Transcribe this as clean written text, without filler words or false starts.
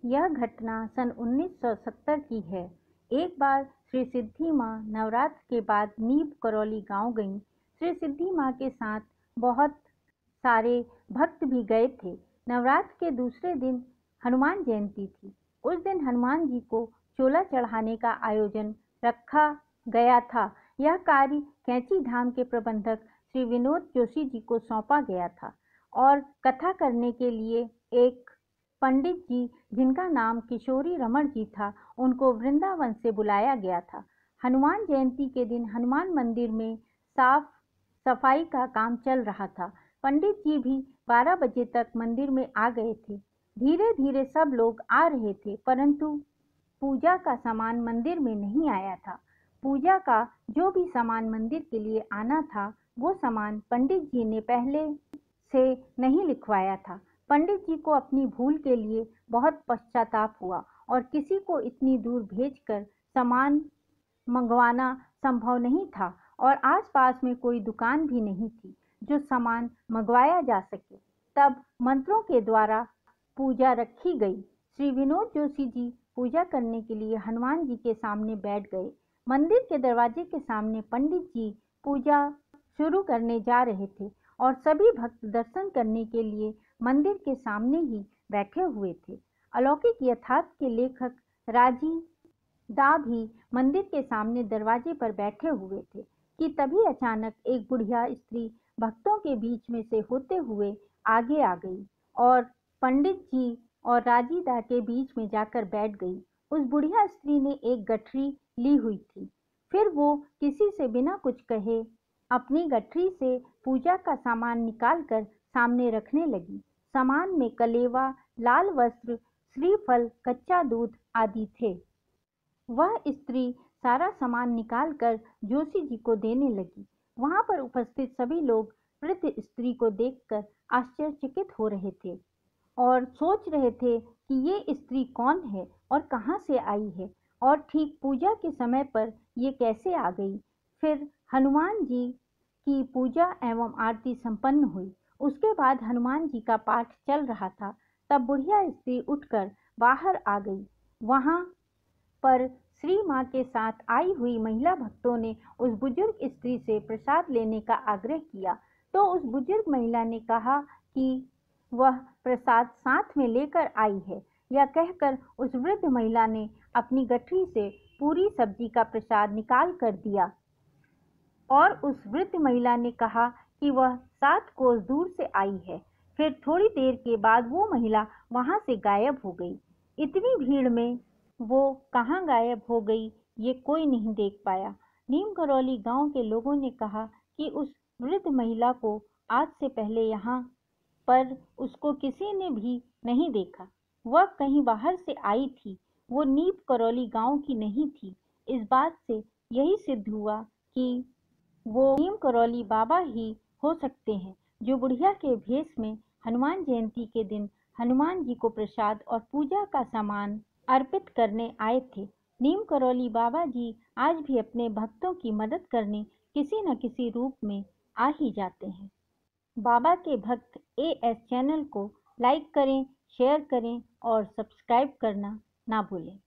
यह घटना सन 1970 की है। एक बार श्री सिद्धि माँ नवरात्र के बाद नीम करौली गांव गईं। श्री सिद्धि माँ के साथ बहुत सारे भक्त भी गए थे। नवरात्र के दूसरे दिन हनुमान जयंती थी। उस दिन हनुमान जी को चोला चढ़ाने का आयोजन रखा गया था। यह कार्य कैंची धाम के प्रबंधक श्री विनोद जोशी जी को सौंपा गया था और कथा करने के लिए एक पंडित जी जिनका नाम किशोरी रमण जी था, उनको वृंदावन से बुलाया गया था। हनुमान जयंती के दिन हनुमान मंदिर में साफ सफाई का काम चल रहा था। पंडित जी भी 12 बजे तक मंदिर में आ गए थे। धीरे धीरे सब लोग आ रहे थे, परंतु पूजा का सामान मंदिर में नहीं आया था। पूजा का जो भी सामान मंदिर के लिए आना था, वो सामान पंडित जी ने पहले से नहीं लिखवाया था। पंडित जी को अपनी भूल के लिए बहुत पश्चाताप हुआ और किसी को इतनी दूर भेजकर सामान मंगवाना संभव नहीं था और आसपास में कोई दुकान भी नहीं थी जो सामान मंगवाया जा सके। तब मंत्रों के द्वारा पूजा रखी गई। श्री विनोद जोशी जी पूजा करने के लिए हनुमान जी के सामने बैठ गए। मंदिर के दरवाजे के सामने पंडित जी पूजा शुरू करने जा रहे थे और सभी भक्त दर्शन करने के लिए मंदिर के सामने ही बैठे हुए थे। अलौकिक यथार्थ के लेखक राजी दा भी मंदिर के सामने दरवाजे पर बैठे हुए थे कि तभी अचानक एक बुढ़िया स्त्री भक्तों के बीच में से होते हुए आगे आ गई और पंडित जी और राजी दा के बीच में जाकर बैठ गई। उस बुढ़िया स्त्री ने एक गठरी ली हुई थी। फिर वो किसी से बिना कुछ कहे अपनी गठरी से पूजा का सामान निकालकर सामने रखने लगी। सामान में कलेवा, लाल वस्त्र, श्रीफल, कच्चा दूध आदि थे। वह स्त्री सारा सामान निकालकर जोशी जी को देने लगी। वहां पर उपस्थित सभी लोग वृद्ध स्त्री को देखकर आश्चर्यचकित हो रहे थे और सोच रहे थे कि ये स्त्री कौन है और कहां से आई है और ठीक पूजा के समय पर ये कैसे आ गई। फिर हनुमान जी की पूजा एवं आरती संपन्न हुई। उसके बाद हनुमान जी का पाठ चल रहा था। तब बुढ़िया स्त्री उठकर बाहर आ गई। वहां पर श्री माँ के साथ आई हुई महिला भक्तों ने उस बुजुर्ग स्त्री से प्रसाद लेने का आग्रह किया, तो उस बुजुर्ग महिला ने कहा कि वह प्रसाद साथ में लेकर आई है। यह कहकर उस वृद्ध महिला ने अपनी गठरी से पूरी सब्जी का प्रसाद निकाल कर दिया और उस वृद्ध महिला ने कहा कि वह 7 कोस दूर से आई है। फिर थोड़ी देर के बाद वो महिला वहां से गायब हो गई। इतनी भीड़ में वो कहाँ गायब हो गई ये कोई नहीं देख पाया। नीम करौली गांव के लोगों ने कहा कि उस वृद्ध महिला को आज से पहले यहाँ पर उसको किसी ने भी नहीं देखा। वह कहीं बाहर से आई थी, वो नीम करौली गांव की नहीं थी। इस बात से यही सिद्ध हुआ कि वो नीम करौली बाबा ही हो सकते हैं, जो बुढ़िया के भेष में हनुमान जयंती के दिन हनुमान जी को प्रसाद और पूजा का सामान अर्पित करने आए थे। नीम करौली बाबा जी आज भी अपने भक्तों की मदद करने किसी न किसी रूप में आ ही जाते हैं। बाबा के भक्त AS चैनल को लाइक करें, शेयर करें और सब्सक्राइब करना ना भूलें।